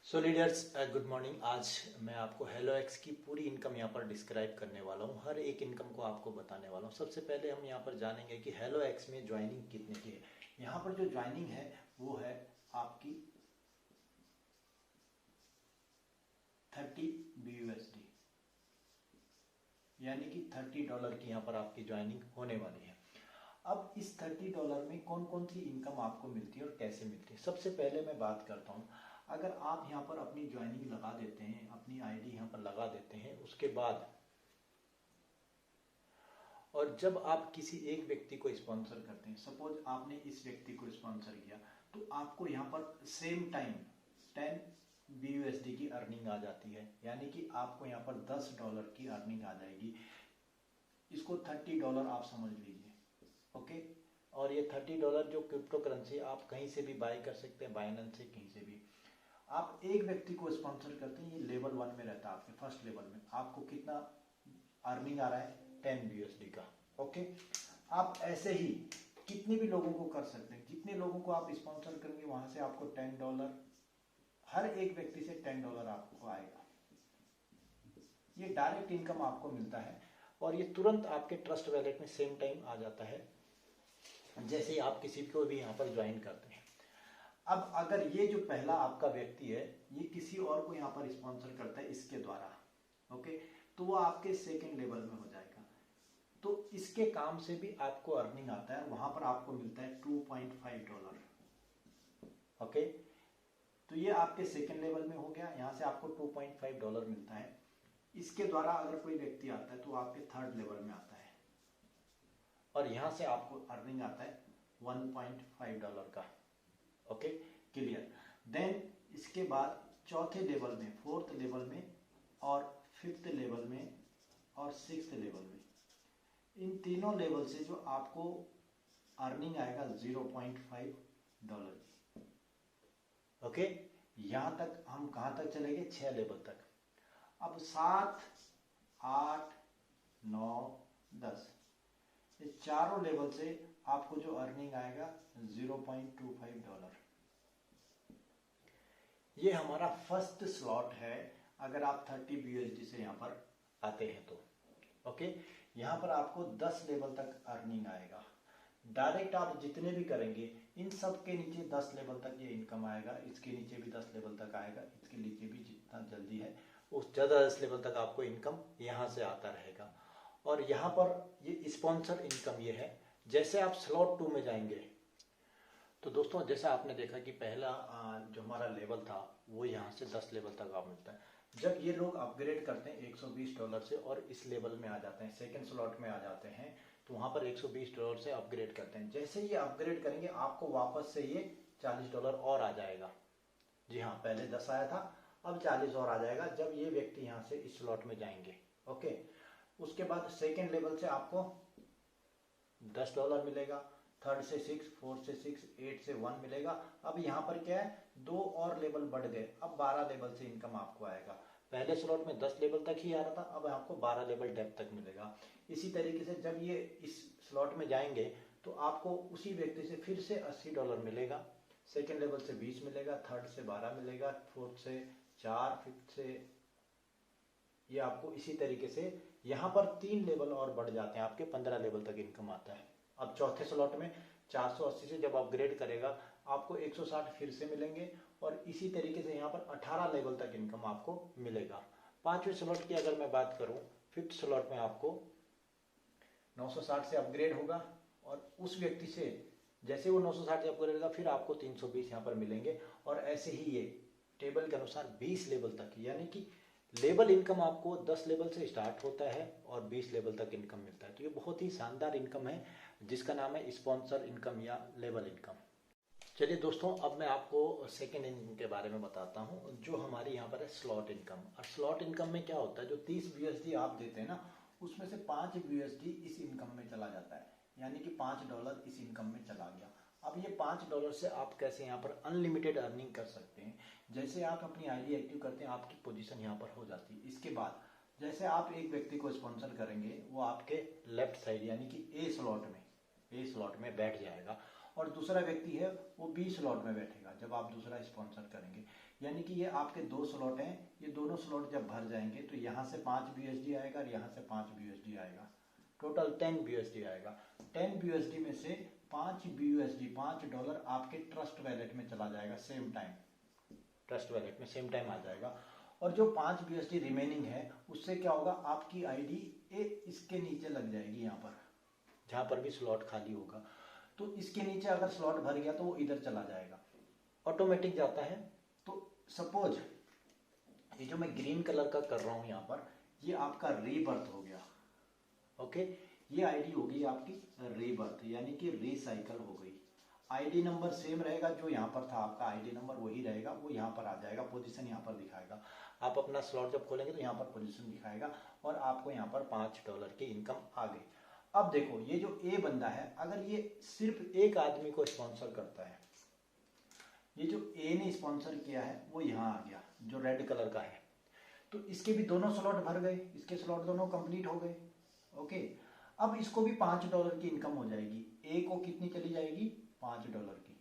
सो leaders, good morning. आज मैं आपको हेलो एक्स की पूरी इनकम यहाँ पर डिस्क्राइब करने वाला हूँ। हर एक इनकम को आपको बताने वाला हूँ। सबसे पहले हम यहाँ पर जानेंगे कि हेलो एक्स में ज्वाइनिंग कितने की है। यहाँ पर जो ज्वाइनिंग है वो है आपकी 30 BUSD, यानी कि $30 की यहाँ पर आपकी ज्वाइनिंग होने वाली है। अब इस $30 में कौन कौन सी इनकम आपको मिलती है और कैसे मिलती है, सबसे पहले मैं बात करता हूँ। अगर आप यहाँ पर अपनी ज्वाइनिंग लगा देते हैं, अपनी आईडी यहाँ पर लगा देते हैं, उसके बाद और जब आप किसी एक व्यक्ति को स्पॉन्सर करते हैं, सपोज आपने इस व्यक्ति को स्पॉन्सर किया, तो आपको यहाँ पर सेम टाइम 10 BUSD की अर्निंग आ जाती है, यानी कि आपको यहाँ पर $10 की अर्निंग आ जाएगी। इसको $30 आप समझ लीजिए, ओके। और ये $30 जो क्रिप्टो करेंसी आप कहीं से भी बाय कर सकते हैं, बाइनेंस से, कहीं से भी। आप एक व्यक्ति को स्पॉन्सर करते हैं, ये लेवल 1 में रहता है, आपके फर्स्ट लेवल में आपको कितना अर्निंग आ रहा है, 10 BUSD का, ओके। आप ऐसे ही कितने भी लोगों को कर सकते हैं, जितने लोगों को आप स्पॉन्सर करेंगे वहां से आपको $10, हर एक व्यक्ति से $10 आपको आएगा। ये डायरेक्ट इनकम आपको मिलता है और ये तुरंत आपके ट्रस्ट वैलेट में सेम टाइम आ जाता है, जैसे ही आप किसी को भी यहाँ पर ज्वाइन करते हैं। अब अगर ये जो पहला आपका व्यक्ति है, ये किसी और को यहाँ पर स्पॉन्सर करता है इसके द्वारा, ओके, तो वो आपके सेकंड लेवल में हो जाएगा। तो इसके काम से भी आपको अर्निंग आता है, वहां पर आपको मिलता है $2.5, ओके। तो ये आपके सेकंड लेवल में हो गया, यहाँ से आपको $2.5 मिलता है। इसके द्वारा अगर कोई व्यक्ति आता है तो आपके थर्ड लेवल में आता है और यहाँ से आपको अर्निंग आता है $1.5 का, ओके, क्लियर। देन इसके बाद चौथे लेवल में, फोर्थ लेवल में और फिफ्थ लेवल में और सिक्स्थ लेवल में, इन तीनों लेवल से जो आपको अर्निंग आएगा $0.5, ओके। यहां तक हम कहां तक चलेंगे, 6 लेवल तक। अब 7, 8, 9, 10, ये चारों लेवल से आपको जो अर्निंग आएगा $0.25। ये हमारा फर्स्ट स्लॉट है अगर आप 30 BUSD से यहाँ पर आते हैं तो, ओके। यहाँ पर आपको 10 लेवल तक अर्निंग आएगा। डायरेक्ट आप जितने भी करेंगे इन सब के नीचे 10 लेवल तक ये इनकम आएगा, इसके नीचे भी 10 लेवल तक आएगा, इसके नीचे भी जितना जल्दी है उस ज़्यादा 10 लेवल तक आपको इनकम यहाँ से आता रहेगा। और यहाँ पर ये स्पॉन्सर इनकम ये है। जैसे आप स्लॉट 2 में जाएंगे तो दोस्तों, जैसा आपने देखा कि पहला जो हमारा लेवल था वो यहाँ से 10 लेवल तक आप मिलता है। जब ये लोग अपग्रेड करते हैं $120 से और इस लेवल में आ जाते हैं, सेकंड स्लॉट में आ जाते हैं, तो वहाँ पर $120 से अपग्रेड करते हैं। जैसे ये अपग्रेड करेंगे आपको वापस से ये $40 और आ जाएगा। जी हाँ, पहले 10 आया था, अब 40 और आ जाएगा जब ये व्यक्ति यहाँ से इस स्लॉट में जाएंगे, ओके। उसके बाद सेकेंड लेवल से आपको $10 मिलेगा, थर्ड से 6, फोर्थ से 6, 8 से 1 मिलेगा। अब यहाँ पर क्या है, 2 और लेवल बढ़ गए, अब 12 लेवल से इनकम आपको आएगा। पहले स्लॉट में 10 लेवल तक ही आ रहा था, अब आपको 12 लेवल डेप्थ तक मिलेगा। इसी तरीके से जब ये इस स्लॉट में जाएंगे तो आपको उसी व्यक्ति से फिर से $80 मिलेगा, सेकेंड लेवल से 20 मिलेगा, थर्ड से 12 मिलेगा, फोर्थ से 4, फिफ्थ से, ये आपको इसी तरीके से यहाँ पर 3 लेवल और बढ़ जाते हैं, आपके 15 लेवल तक इनकम आता है। अब चौथे स्लॉट में 480 से जब अपग्रेड करेगा आपको 160 फिर से मिलेंगे और इसी तरीके से यहाँ पर 18 लेवल तक इनकम आपको मिलेगा। पांचवें स्लॉट की अगर मैं बात करूं, फिफ्थ स्लॉट में आपको 960 से अपग्रेड होगा और उस व्यक्ति से जैसे वो 960 से अपग्रेड होगा फिर आपको 320 यहाँ पर मिलेंगे और ऐसे ही ये टेबल के अनुसार 20 लेवल तक, यानी कि लेवल इनकम आपको 10 लेवल से स्टार्ट होता है और 20 लेवल तक इनकम मिलता है। तो ये बहुत ही शानदार इनकम है जिसका नाम है स्पॉन्सर इनकम या लेवल इनकम। चलिए दोस्तों, अब मैं आपको सेकेंड इनकम के बारे में बताता हूँ, जो हमारी यहाँ पर है स्लॉट इनकम। और स्लॉट इनकम में क्या होता है, जो 30 BUSD आप देते हैं ना, उसमें से 5 BUSD इस इनकम में चला जाता है, यानी कि $5 इस इनकम में चला गया। अब ये $5 से आप कैसे यहाँ पर अनलिमिटेड अर्निंग कर सकते हैं। जैसे आप अपनी आईडी एक्टिव करते हैं, आपकी पोजीशन यहाँ पर हो जाती है। इसके बाद जैसे आप एक व्यक्ति को स्पॉन्सर करेंगे, वो आपके लेफ्ट साइड यानी कि ए स्लॉट में बैठ जाएगा और दूसरा व्यक्ति है वो बी स्लॉट में बैठेगा जब आप दूसरा स्पॉन्सर करेंगे। यानी कि ये आपके 2 स्लॉट हैं, ये दोनों स्लॉट जब भर जाएंगे तो यहाँ से 5 BUSD आएगा और यहाँ से 5 BUSD आएगा, टोटल 10 BUSD आएगा। 10 BUSD में से 5 BUSD $5 आपके ट्रस्ट वैलेट में चला जाएगा सेम टाइम, ट्रस्ट वैलेट में सेम टाइम आ जाएगा। और जो 5 BUSD रिमेनिंग है उससे क्या होगा, आपकी आईडी इसके नीचे लग जाएगी, यहाँ पर जहां पर भी स्लॉट खाली होगा तो इसके नीचे अगर स्लॉट भर गया तो वो इधर चला जाएगा, ऑटोमेटिक जाता है। तो सपोज ये जो मैं ग्रीन कलर का कर रहा हूं यहाँ पर, ये आपका रीबर्थ हो गया। ओके, ये आईडी होगी आपकी रीबर्थ, यानी कि रिसाइकल हो गई। आईडी नंबर सेम रहेगा, जो यहाँ पर था आपका आईडी नंबर वही रहेगा, वो यहाँ पर आ जाएगा, पोजीशन यहाँ पर दिखाएगा। आप अपना स्लॉट जब खोलेंगे तो यहाँ पर पोजीशन दिखाएगा और आपको यहाँ पर $5 की इनकम आ गई। अब देखो ये जो ए बंदा है, अगर ये सिर्फ एक आदमी को स्पॉन्सर करता है, ये जो ए ने स्पॉन्सर किया है वो यहाँ आ गया जो रेड कलर का है, तो इसके भी दोनों स्लॉट भर गए, इसके स्लॉट दोनों कंप्लीट हो गए। ओके, अब इसको भी $5 की इनकम हो जाएगी। ए को कितनी चली जाएगी, $5 की।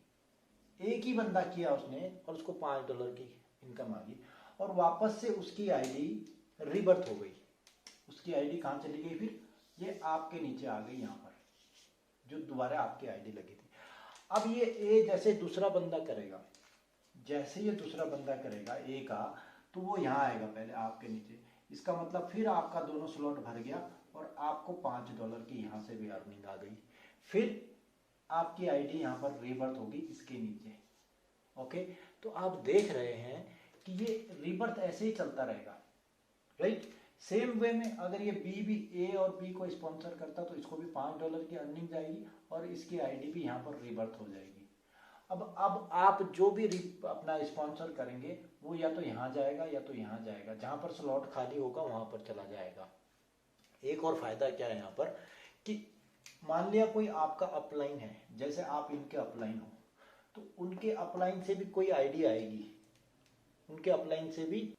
एक ही बंदा किया उसने और उसको $5 की इनकम आ गई और वापस से उसकी आईडी रिबर्थ हो गई। उसकी आईडी कहाँ चली गई, फिर ये आपके नीचे आ गई यहाँ पर, जो दोबारा आपकी आईडी लगी थी। अब ये ए जैसे दूसरा बंदा करेगा, जैसे ये दूसरा बंदा करेगा ए का, तो वो यहाँ आएगा पहले आपके नीचे। इसका मतलब फिर आपका दोनों स्लॉट भर गया और आपको $5 की यहाँ से भी अर्निंग आ गई। फिर आपकी आईडी यहाँ पर रीबर्थ होगी इसके नीचे। ओके, तो आप देख रहे हैं कि ये रीबर्थ ऐसे ही चलता रहेगा, राइट। सेम वे में अगर ये बी ए और बी को स्पॉन्सर करता तो इसको भी $5 की अर्निंग जाएगी और इसकी आईडी भी यहाँ पर रीबर्थ हो जाएगी। अब आप जो भी अपना स्पॉन्सर करेंगे वो या तो यहाँ जाएगा या तो यहाँ जाएगा, जहाँ पर स्लॉट खाली होगा वहां पर चला जाएगा। एक और फायदा क्या है यहाँ पर कि मान लिया कोई आपका अपलाइन है, जैसे आप इनके अपलाइन हो, तो उनके अपलाइन से भी कोई आईडी आएगी, उनके अपलाइन से भी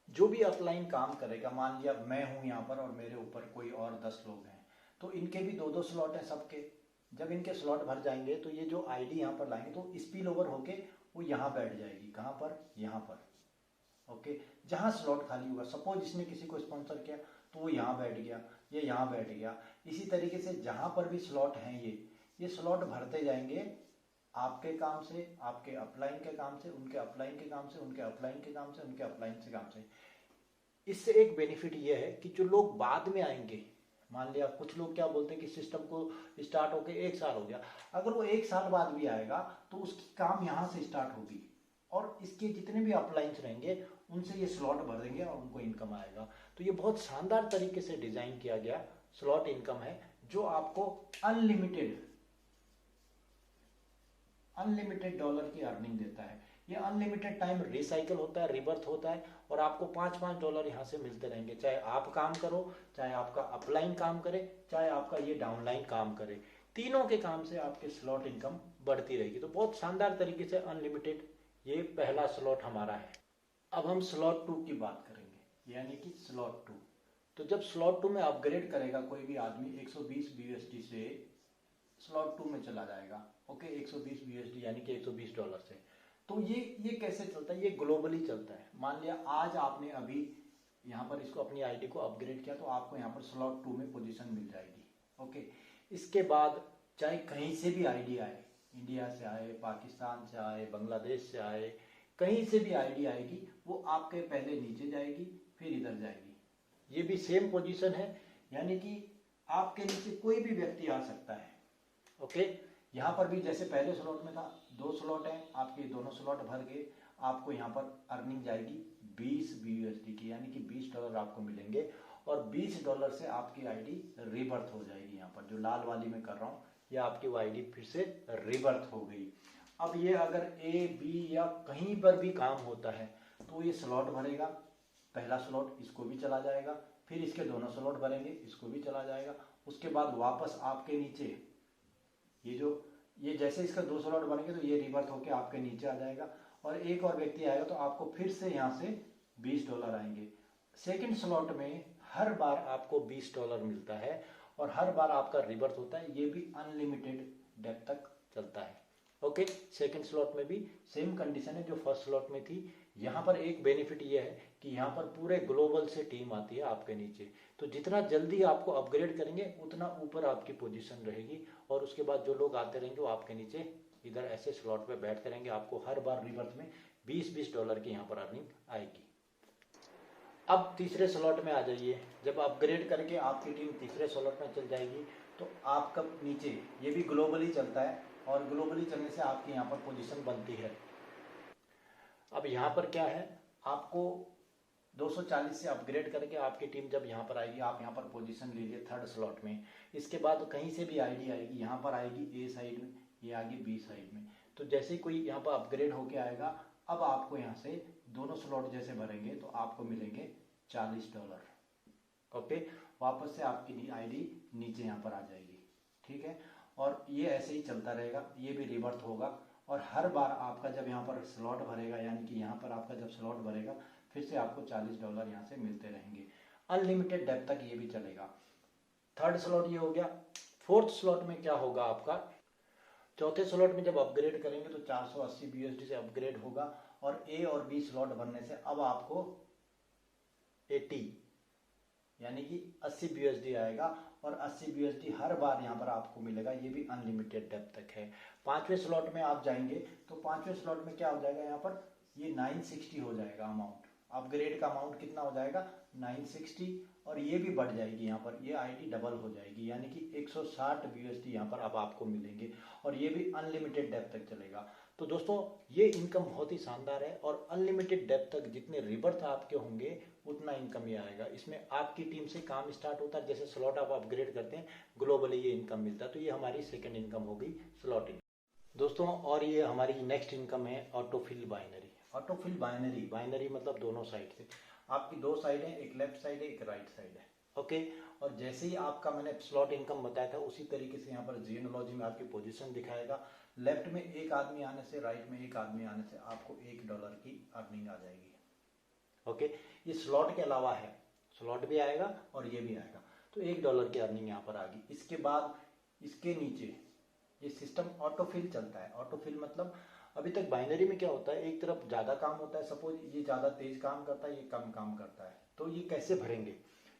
जो भी अपलाइन काम करेगा। मान लिया मैं हूं यहाँ पर और मेरे ऊपर कोई और 10 लोग हैं, तो इनके भी 2-2 स्लॉट हैं सबके। जब इनके स्लॉट भर जाएंगे तो ये जो आईडी यहाँ पर लाएंगे तो स्पिल ओवर होके वो यहाँ बैठ जाएगी। कहाँ पर, यहाँ पर। ओके, जहाँ स्लॉट खाली होगा, सपोज इसने किसी को स्पॉन्सर किया तो वो यहाँ बैठ गया, ये यहाँ बैठ गया। इसी तरीके से जहाँ पर भी स्लॉट हैं ये स्लॉट भरते जाएंगे आपके काम से, आपके अपलाइन के काम से, उनके अपलाइन के काम से, उनके अपलाइन के काम से, उनके अपलाइन के काम से। इससे एक बेनिफिट ये है कि जो लोग बाद में आएंगे, मान लिया कुछ लोग क्या बोलते हैं कि सिस्टम को स्टार्ट होके 1 साल हो गया, अगर वो 1 साल बाद भी आएगा तो उसकी काम यहाँ से स्टार्ट होगी और इसके जितने भी अपलाइंस रहेंगे उनसे ये स्लॉट भर देंगे और उनको इनकम आएगा। तो ये बहुत शानदार तरीके से डिजाइन किया गया स्लॉट इनकम है, जो आपको अनलिमिटेड डॉलर की अर्निंग देता है। ये अनलिमिटेड टाइम रिसाइकल होता है, रिबर्थ होता है और आपको $5-5 यहाँ से मिलते रहेंगे, चाहे आप काम करो, चाहे आपका अपलाइन काम करे, चाहे आपका ये डाउनलाइन काम करे। तीनों के काम से आपके स्लॉट इनकम बढ़ती रहेगी। तो बहुत शानदार तरीके से अनलिमिटेड ये पहला स्लॉट हमारा है। अब हम स्लॉट 2 की बात करेंगे, यानी कि स्लॉट 2। तो जब स्लॉट 2 में अपग्रेड करेगा कोई भी आदमी 120 BUSD से स्लॉट 2 में चला जाएगा। ओके, 120 BUSD यानी कि $120 से। तो ये कैसे चलता है, ये ग्लोबली चलता है। मान लिया आज आपने अभी यहाँ पर इसको अपनी आईडी को अपग्रेड किया तो आपको यहाँ पर स्लॉट 2 में पोजीशन मिल जाएगी। ओके, इसके बाद चाहे कहीं से भी आईडी आए, इंडिया से आए, पाकिस्तान से आए, बांग्लादेश से आए, कहीं से भी आईडी आएगी, वो आपके पहले नीचे जाएगी फिर इधर जाएगी। ये भी सेम पोजीशन है, यानी कि आपके नीचे कोई भी व्यक्ति आ सकता है। ओके, यहाँ पर भी जैसे पहले स्लॉट में था 2 स्लॉट हैं, आपके दोनों स्लॉट भर के आपको यहाँ पर अर्निंग जाएगी 20 BUSD की, यानी कि $20 आपको मिलेंगे और $20 से आपकी आईडी रिबर्थ हो जाएगी। यहाँ पर जो लाल वाली में कर रहा हूँ ये आपकी वो आईडी फिर से रिबर्थ हो गई। अब ये अगर A, B या कहीं पर भी काम होता है तो ये स्लॉट भरेगा, पहला स्लॉट इसको भी चला जाएगा, फिर इसके दोनों स्लॉट भरेंगे, इसको भी चला जाएगा। उसके बाद वापस आपके नीचे ये जैसे इसका 2 स्लॉट बनेंगे तो ये रिबर्थ होके आपके नीचे आ जाएगा और एक और व्यक्ति आएगा तो आपको फिर से यहाँ से $20 आएंगे। सेकंड स्लॉट में हर बार आपको $20 मिलता है और हर बार आपका रिबर्थ होता है। ये भी अनलिमिटेड डेप्थ तक चलता है। ओके, सेकंड स्लॉट में भी सेम कंडीशन है जो फर्स्ट स्लॉट में थी। यहाँ पर एक बेनिफिट ये है कि यहाँ पर पूरे ग्लोबल से टीम आती है आपके नीचे, तो जितना जल्दी आपको अपग्रेड करेंगे उतना ऊपर आपकी पोजीशन रहेगी, और उसके बाद जो लोग आते रहेंगे वो आपके नीचे इधर ऐसे स्लॉट पे बैठते रहेंगे। आपको हर बार रिवर्स में $20 की यहाँ पर अर्निंग आएगी। अब तीसरे स्लॉट में आ जाइए। जब अपग्रेड करके आपकी टीम तीसरे स्लॉट में चल जाएगी तो आपका नीचे ये भी ग्लोबली चलता है, और ग्लोबली चलने से आपकी यहाँ पर पोजीशन बनती है। अब यहाँ पर क्या है, आपको 240 से अपग्रेड करके आपकी टीम जब यहाँ पर आएगी, आप यहाँ पर पोजीशन लीजिए थर्ड स्लॉट में। इसके बाद कहीं से भी आईडी आएगी, यहाँ पर आएगी ए साइड में, ये आएगी बी साइड में। तो जैसे कोई यहाँ पर अपग्रेड होके आएगा, अब आपको यहाँ से दोनों स्लॉट जैसे भरेंगे तो आपको मिलेंगे $40। ओके, वापस से आपकी आईडी नीचे यहाँ पर आ जाएगी। ठीक है, और ये ऐसे ही चलता रहेगा, ये भी रिवर्स होगा, और हर बार आपका जब यहाँ पर स्लॉट भरेगा, यानी कि यहाँ पर आपका जब स्लॉट भरेगा फिर से आपको $40 यहाँ से मिलते रहेंगे। अनलिमिटेड डेप्थ तक ये भी चलेगा। थर्ड स्लॉट ये हो गया। फोर्थ स्लॉट में क्या होगा आपका, चौथे स्लॉट में जब अपग्रेड करेंगे तो 480 BUSD से अपग्रेड होगा, और ए और बी स्लॉट भरने से अब आपको 80 यानी कि 80 BUSD आएगा, और 80 BUSD हर बार यहाँ पर आपको मिलेगा। ये भी अनलिमिटेड डेप्थ तक है। पांचवें स्लॉट में आप जाएंगे तो पांचवें स्लॉट में क्या हो जाएगा, यहाँ पर ये 960 हो जाएगा अमाउंट। अपग्रेड का अमाउंट कितना हो जाएगा, 960, और ये भी बढ़ जाएगी, यहाँ पर ये आईडी डबल हो जाएगी, यानी कि 160 BUSD यहाँ पर अब आपको मिलेंगे, और ये भी अनलिमिटेड डेप्थ तक चलेगा। तो दोस्तों ये इनकम बहुत ही शानदार है, और अनलिमिटेड डेप्थ तक जितने रिवर्थ आपके होंगे उतना इनकम ये आएगा। इसमें आपकी टीम से काम स्टार्ट होता है, जैसे स्लॉट आप अपग्रेड करते हैं ग्लोबली ये इनकम मिलता है। तो ये हमारी सेकंड इनकम हो गई स्लॉट इनकम दोस्तों। और ये हमारी नेक्स्ट इनकम है autofill binary. Autofill binary, binary मतलब दोनों साइड से, आपकी दो साइड है, एक लेफ्ट साइड है एक राइट साइड है। ओके, और जैसे ही आपका मैंने स्लॉट इनकम बताया था उसी तरीके से यहाँ पर जीनोलॉजी में आपकी पोजीशन दिखाएगा। लेफ्ट में एक आदमी आने से, राइट में एक आदमी आने से आपको $1 की अर्निंग आ जाएगी। ओके, ये स्लॉट के अलावा है, स्लॉट भी आएगा और ये भी आएगा, तो $1 की अर्निंग यहाँ पर आ गई। इसके बाद इसके नीचे ये सिस्टम ऑटोफिल चलता है। ऑटोफिल मतलब अभी तक बाइनरी में क्या होता है, एक तरफ ज्यादा काम होता है, सपोज ये ज्यादा तेज काम करता है, ये कम काम करता है, तो ये कैसे भरेंगे,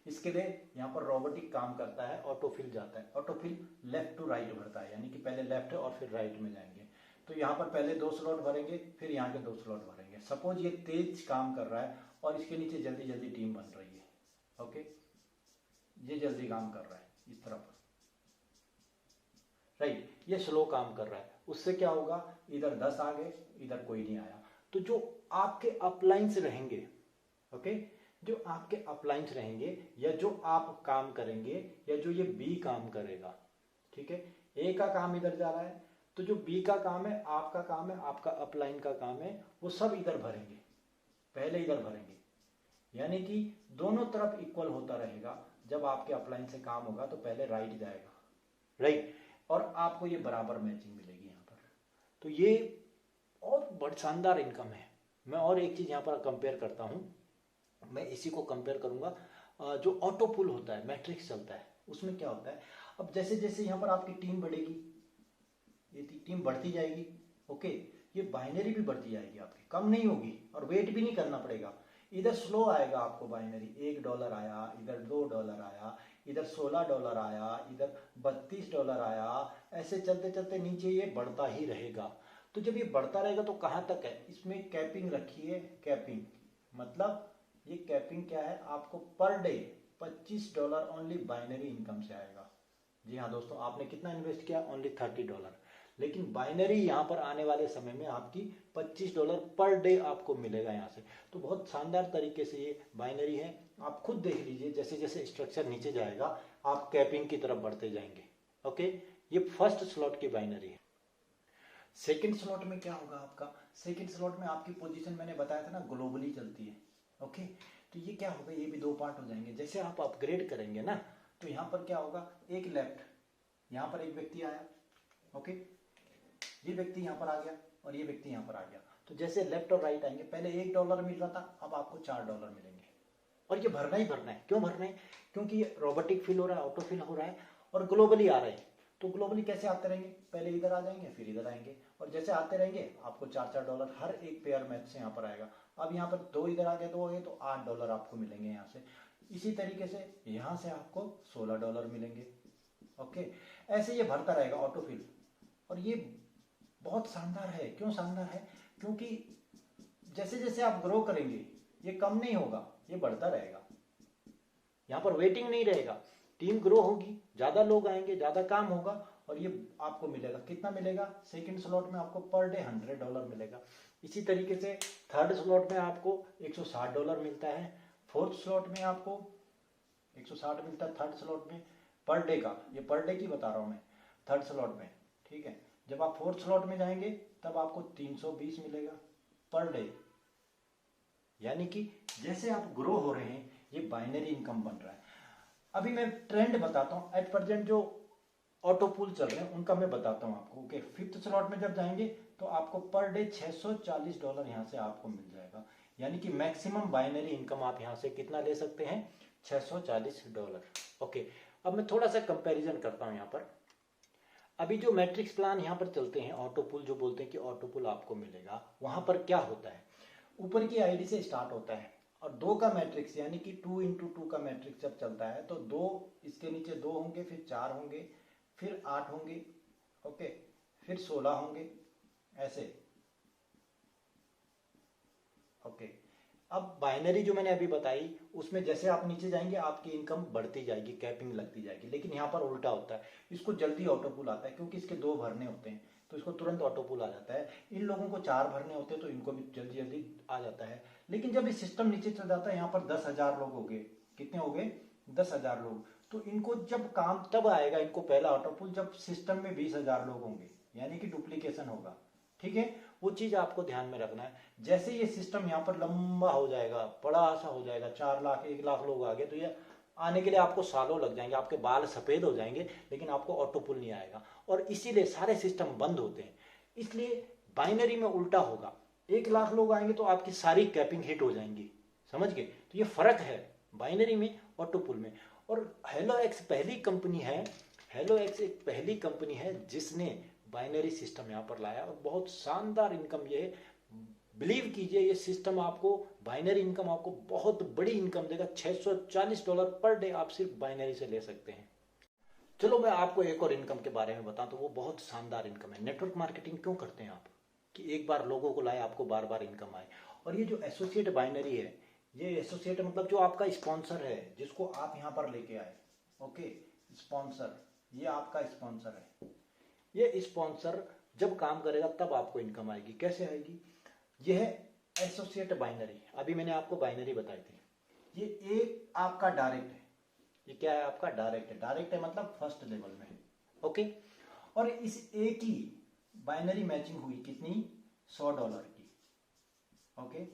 इसके लिए यहाँ पर रोबोटिक काम करता है, ऑटोफिल जाता है। ऑटोफिल लेफ्ट टू राइट भरता है, यानी कि पहले लेफ्ट और फिर राइट में जाएंगे। तो यहाँ पर पहले 2 स्लॉट भरेंगे, फिर यहाँ के 2 स्लॉट भरेंगे। सपोज ये तेज काम कर रहा है और इसके नीचे जल्दी जल्दी टीम बन रही है। ओके, ये जल्दी काम कर रहा है इस तरफ, राइट, ये स्लो काम कर रहा है, उससे क्या होगा, इधर 10 आ गए, इधर कोई नहीं आया। तो जो आपके अपलाइंस रहेंगे, ओके, जो आपके अपलाइंस रहेंगे या जो आप काम करेंगे या जो ये बी काम करेगा, ठीक है, ए का काम इधर जा रहा है, तो जो बी का काम है, आपका काम है, आपका अपलाइन का काम है, वो सब इधर भरेंगे, पहले इधर भरेंगे, यानी कि दोनों तरफ इक्वल होता रहेगा। जब आपके अपलाइन से काम होगा तो पहले राइट जाएगा, राइट, और आपको ये बराबर मैचिंग मिलेगी यहाँ पर। तो ये और बड़ा शानदार इनकम है। मैं और एक चीज यहाँ पर कंपेयर करता हूँ, मैं इसी को कंपेयर करूंगा जो ऑटो पुल होता है, मैट्रिक्स चलता है, उसमें क्या होता है, अब जैसे जैसे यहाँ पर आपकी टीम बढ़ेगी, ये टीम बढ़ती जाएगी, ओके, ये बाइनरी भी बढ़ती जाएगी आपकी, कम नहीं होगी, और वेट भी नहीं करना पड़ेगा। इधर स्लो आएगा आपको बाइनरी, $1 आया, इधर $2 आया, इधर $16 आया, इधर $32 आया, ऐसे चलते चलते नीचे ये बढ़ता ही रहेगा। तो जब ये बढ़ता रहेगा तो कहाँ तक है, इसमें कैपिंग रखी है। कैपिंग मतलब ये कैपिंग क्या है, आपको per day $25 only binary income से आएगा। जी हाँ दोस्तों, आपने कितना इन्वेस्ट किया, ओनली $30, लेकिन बाइनरी यहाँ पर आने वाले समय में आपकी $25 पर डे आपको मिलेगा यहाँ से। तो बहुत शानदार तरीके से ये बाइनरी है, आप खुद देख लीजिए, जैसे जैसे स्ट्रक्चर नीचे जाएगा आप कैपिंग की तरफ बढ़ते जाएंगे। ओके, ये फर्स्ट स्लॉट की बाइनरी है। सेकंड स्लॉट में क्या होगा आपका, सेकंड स्लॉट में आपकी पोजीशन मैंने बताया था ना ग्लोबली चलती है। ओके, तो ये क्या होगा, ये भी 2 पार्ट हो जाएंगे। जैसे आप अपग्रेड करेंगे ना, तो यहाँ पर क्या होगा, एक लेफ्ट, यहाँ पर एक व्यक्ति आया, ओके, ये व्यक्ति यहाँ पर आ गया और ये व्यक्ति यहाँ पर आ गया। तो जैसे लेफ्ट और राइट आएंगे, पहले $1 मिल रहा था, अब आपको $4 मिलेंगे, और ये भरना ही भरना है। क्यों भरना है, क्योंकि ये रोबोटिक फिल हो रहा है, ऑटो फिल हो रहा है और ग्लोबली आ रहा है। तो ग्लोबली कैसे आते रहेंगे, पहले इधर आ जाएंगे फिर इधर आएंगे, और जैसे आते रहेंगे आपको $4 हर एक पेयर मैच से यहाँ पर आएगा। अब यहाँ पर 2 इधर आ गए, 2 हो गए, तो $8 आपको मिलेंगे यहाँ से। इसी तरीके से यहाँ से आपको $16 मिलेंगे। ओके, ऐसे ये भरता रहेगा ऑटोफिल। और ये बहुत शानदार है। क्यों शानदार है? क्योंकि जैसे जैसे आप ग्रो करेंगे ये कम नहीं होगा, ये बढ़ता रहेगा। यहाँ पर वेटिंग नहीं रहेगा, टीम ग्रो होगी, ज्यादा लोग आएंगे, ज्यादा काम होगा, और ये आपको मिलेगा। कितना मिलेगा? सेकंड स्लॉट में आपको पर डे $100 मिलेगा। इसी तरीके से थर्ड स्लॉट में आपको $160 मिलता है, फोर्थ स्लॉट में आपको 160 मिलता है थर्ड स्लॉट में पर डे का। ये पर डे की बता रहा हूं मैं, थर्ड स्लॉट में। ठीक है, जब आप फोर्थ स्लॉट में जाएंगे तब आपको 320 मिलेगा पर डे। यानी कि जैसे आप ग्रो हो रहे हैं ये बाइनरी इनकम बन रहा है। अभी मैं ट्रेंड बताता हूं, एट प्रेजेंट जो ऑटो पूल चल रहे हैं उनका मैं बताता हूं आपको। ओके, फिफ्थ स्लॉट में जब जाएंगे तो आपको पर डे $640 यहां से आपको मिल जाएगा। यानी कि मैक्सिमम बाइनरी इनकम आप यहां से कितना ले सकते हैं? $640। ओके, अब मैं थोड़ा सा कंपैरिजन करता हूं यहाँ पर। अभी जो मैट्रिक्स प्लान यहाँ पर चलते हैं, ऑटो पूल जो बोलते हैं कि ऑटो पूल आपको मिलेगा, वहां पर क्या होता है? ऊपर की आईडी से स्टार्ट होता है और 2 का मैट्रिक्स यानी कि 2x2 का मैट्रिक्स जब चलता है तो 2 इसके नीचे 2 होंगे, फिर 4 होंगे, फिर 8 होंगे, ओके, फिर 16 होंगे, ऐसे। ओके, अब बाइनरी जो मैंने अभी बताई उसमें जैसे आप नीचे जाएंगे आपकी इनकम बढ़ती जाएगी, कैपिंग लगती जाएगी। लेकिन यहाँ पर उल्टा होता है, इसको जल्दी ऑटो पुल आता है क्योंकि इसके 2 भरने होते हैं तो इसको तुरंत ऑटो पुल आ जाता है। इन लोगों को 4 भरने होते हैं तो इनको भी जल्दी जल्दी आ जाता है। लेकिन जब ये सिस्टम नीचे चल जाता है, यहाँ पर 10,000 लोग हो गए, कितने हो गए? 10,000 लोग। तो इनको जब काम तब आएगा, इनको पहला ऑटो पुल जब सिस्टम में 20,000 लोग होंगे, यानी कि डुप्लीकेशन होगा। ठीक है, वो चीज आपको ध्यान में रखना है। जैसे ये सिस्टम यहाँ पर लंबा हो जाएगा, बड़ा सा हो जाएगा, 4 लाख 1 लाख लोग आ गए, तो ये आने के लिए आपको सालों लग जाएंगे, आपके बाल सफेद हो जाएंगे, लेकिन आपको ऑटो पुल नहीं आएगा। और इसीलिए सारे सिस्टम बंद होते हैं। इसलिए बाइनरी में उल्टा होगा, 1 लाख लोग आएंगे तो आपकी सारी कैपिंग हिट हो जाएंगी। समझ गए? तो ये फर्क है बाइनरी में ऑटो पुल में। और हेलो एक्स पहली कंपनी है, हेलो एक्स एक पहली कंपनी है जिसने बाइनरी सिस्टम यहाँ पर लाया और बहुत शानदार इनकम ये है। बिलीव कीजिए ये सिस्टम आपको बाइनरी इनकम आपको बहुत बड़ी इनकम देगा। $640 पर डे आप सिर्फ बाइनरी से ले सकते हैं। चलो मैं आपको एक और इनकम के बारे में बताऊं तो वो बहुत शानदार इनकम है। नेटवर्क मार्केटिंग क्यों करते हैं आप? कि एक बार लोगों को लाए, आपको बार बार इनकम आए। और ये जो एसोसिएट बाइनरी है, ये एसोसिएट मतलब जो आपका स्पॉन्सर है, जिसको आप यहाँ पर लेके आए। ओके, स्पॉन्सर, ये आपका स्पॉन्सर है। ये स्पॉन्सर जब काम करेगा तब आपको इनकम आएगी। कैसे आएगी? ये है एसोसिएट बाइनरी। अभी मैंने आपको बाइनरी बताई थी। ये एक आपका डायरेक्ट है। ये क्या है? आपका डायरेक्ट है। डायरेक्ट है मतलब फर्स्ट लेवल में है। ओके, और इस एक ही बाइनरी मैचिंग हुई कितनी? $100 की। ओके,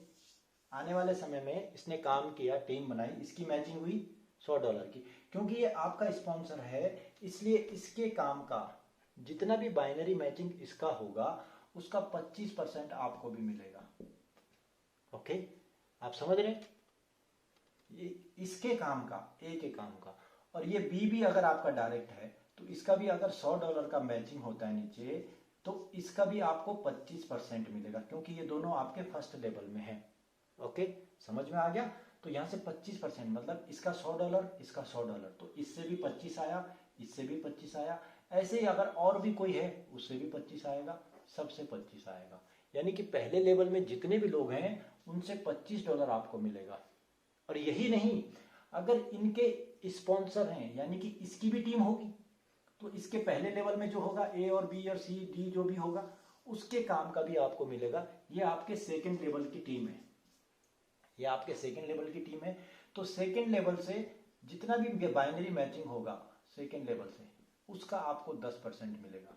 आने वाले समय में इसने काम किया, टीम बनाई, इसकी मैचिंग हुई $100 की। क्योंकि ये आपका स्पॉन्सर है इसलिए इसके काम का जितना भी बाइनरी मैचिंग इसका होगा उसका 25% आपको भी मिलेगा। ओके, आप समझ रहे हैं? ये इसके काम का, ए के काम का। और ये बी भी अगर आपका डायरेक्ट है तो इसका भी अगर $100 का मैचिंग होता है नीचे तो इसका भी आपको 25% मिलेगा, क्योंकि ये दोनों आपके फर्स्ट लेवल में है। ओके, समझ में आ गया? तो यहां से 25% मतलब इसका $100, इसका $100, तो इससे भी 25 आया, इससे भी 25 आया। ऐसे ही अगर और भी कोई है उससे भी 25 आएगा, सबसे 25 आएगा। यानी कि पहले लेवल में जितने भी लोग हैं उनसे $25 आपको मिलेगा। और यही नहीं, अगर इनके स्पॉन्सर हैं यानी कि इसकी भी टीम होगी तो इसके पहले लेवल में जो होगा ए और बी और सी डी जो भी होगा उसके काम का भी आपको मिलेगा। ये आपके सेकंड लेवल की टीम है, ये आपके सेकंड लेवल की टीम है। तो सेकंड लेवल से जितना भी बाइनरी मैचिंग होगा सेकंड लेवल से उसका आपको 10% मिलेगा।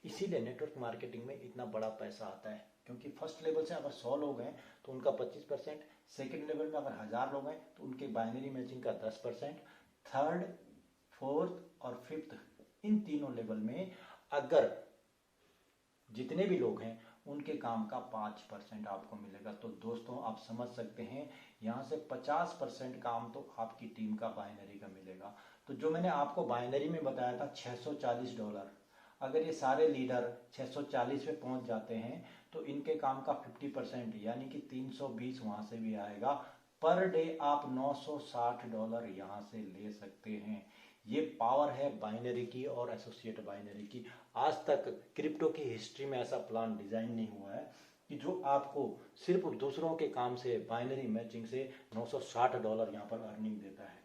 इसीलिए नेटवर्क मार्केटिंग में इतना बड़ा पैसा आता है, क्योंकि फर्स्ट लेवल से अगर 100 लोग हैं तो उनका 25%, सेकेंड लेवल में अगर 1000 लोग हैं तो उनके बाइनरी मैचिंग का 10%, थर्ड, फोर्थ और फिफ्थ इन तीनों लेवल में अगर जितने भी लोग हैं उनके काम का 5% आपको मिलेगा। तो दोस्तों आप समझ सकते हैं यहाँ से 50% काम तो आपकी टीम का बाइनरी का मिलेगा। तो जो मैंने आपको बाइनरी में बताया था $640, अगर ये सारे लीडर 640 पे पहुंच जाते हैं तो इनके काम का 50% यानी कि 320 वहां से भी आएगा। पर डे आप $960 यहाँ से ले सकते हैं। ये पावर है बाइनरी की और एसोसिएट बाइनरी की। आज तक क्रिप्टो की हिस्ट्री में ऐसा प्लान डिजाइन नहीं हुआ है कि जो आपको सिर्फ दूसरों के काम से बाइनरी मैचिंग से $960 यहाँ पर अर्निंग देता है।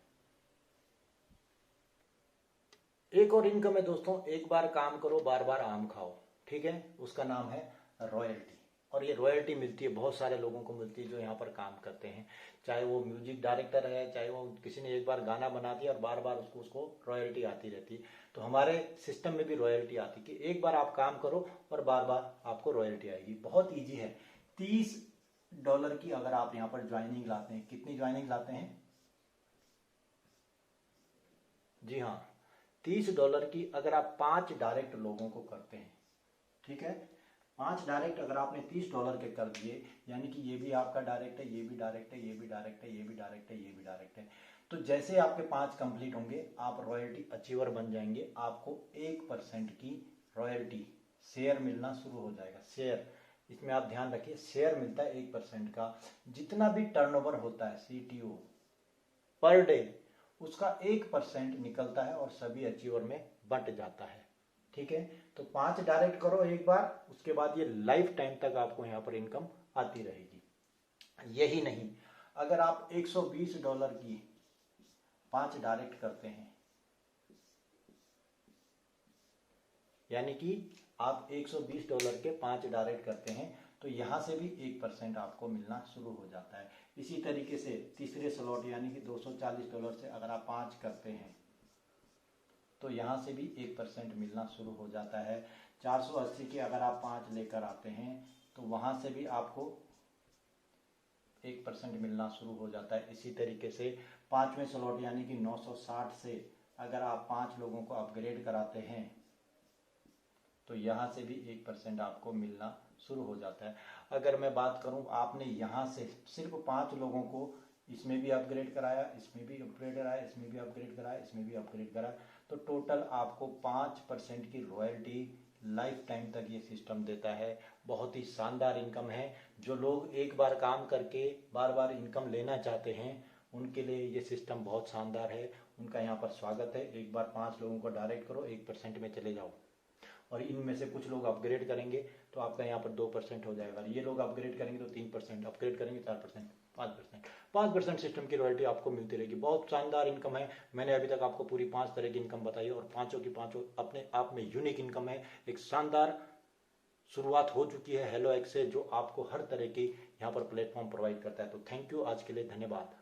एक और इनकम है दोस्तों, एक बार काम करो बार बार आम खाओ, ठीक है, उसका नाम है रॉयल्टी। और ये रॉयल्टी मिलती है, बहुत सारे लोगों को मिलती है जो यहाँ पर काम करते हैं, चाहे वो म्यूजिक डायरेक्टर है, चाहे वो किसी ने एक बार गाना बना दिया और बार बार उसको रॉयल्टी आती रहती है। तो हमारे सिस्टम में भी रॉयल्टी आती है कि एक बार आप काम करो और बार बार आपको रॉयल्टी आएगी। बहुत ईजी है। $30 की अगर आप यहाँ पर ज्वाइनिंग लाते हैं, कितनी ज्वाइनिंग लाते हैं? जी हाँ, $30 की अगर आप 5 डायरेक्ट लोगों को करते हैं, ठीक है, 5 डायरेक्ट अगर आपने $30 के कर दिए, यानी कि ये भी आपका डायरेक्ट है, ये भी डायरेक्ट है, ये भी डायरेक्ट है, ये भी डायरेक्ट है, ये भी डायरेक्ट है, तो जैसे आपके 5 कंप्लीट होंगे आप रॉयल्टी अचीवर बन जाएंगे। आपको 1% की रॉयल्टी शेयर मिलना शुरू हो जाएगा। शेयर, इसमें आप ध्यान रखिए, शेयर मिलता है 1% का। जितना भी टर्नओवर होता है CTO पर डे, उसका 1% निकलता है और सभी अचीवर में बंट जाता है, ठीक है। तो 5 डायरेक्ट करो एक बार, उसके बाद ये लाइफ टाइम तक आपको यहाँ पर इनकम आती रहेगी। यही नहीं, अगर आप $120 की 5 डायरेक्ट करते हैं, यानी कि आप $120 के 5 डायरेक्ट करते हैं, तो यहां से भी 1% आपको मिलना शुरू हो जाता है। इसी तरीके से तीसरे स्लॉट यानी कि $240 से अगर आप 5 करते हैं तो यहां से भी 1% मिलना शुरू हो जाता है। 480 के अगर आप 5 लेकर आते हैं तो वहां से भी आपको 1% मिलना शुरू हो जाता है। इसी तरीके से 5वें स्लॉट यानी कि 960 से अगर आप 5 लोगों को अपग्रेड कराते हैं तो यहाँ से भी 1% आपको मिलना शुरू हो जाता है। अगर मैं बात करूँ, आपने यहाँ से सिर्फ 5 लोगों को इसमें भी अपग्रेड कराया, इसमें भी अपग्रेड कराया, इसमें भी अपग्रेड कराया, इसमें भी अपग्रेड कराया, तो टोटल आपको 5% की रॉयल्टी लाइफ टाइम तक ये सिस्टम देता है। बहुत ही शानदार इनकम है। जो लोग एक बार काम करके बार बार इनकम लेना चाहते हैं उनके लिए ये सिस्टम बहुत शानदार है। उनका यहाँ पर स्वागत है। एक बार 5 लोगों को डायरेक्ट करो, 1% में चले जाओ, और इनमें से कुछ लोग अपग्रेड करेंगे तो आपका यहाँ पर 2% हो जाएगा। ये लोग अपग्रेड करेंगे तो 3%, अपग्रेड करेंगे 4%, 5% सिस्टम की रॉयल्टी आपको मिलती रहेगी। बहुत शानदार इनकम है। मैंने अभी तक आपको पूरी 5 तरह की इनकम बताई और पांचों की पांचों अपने आप में यूनिक इनकम है। एक शानदार शुरुआत हो चुकी है हेलो एक्स से, जो आपको हर तरह की यहाँ पर प्लेटफॉर्म प्रोवाइड करता है। तो थैंक यू, आज के लिए धन्यवाद।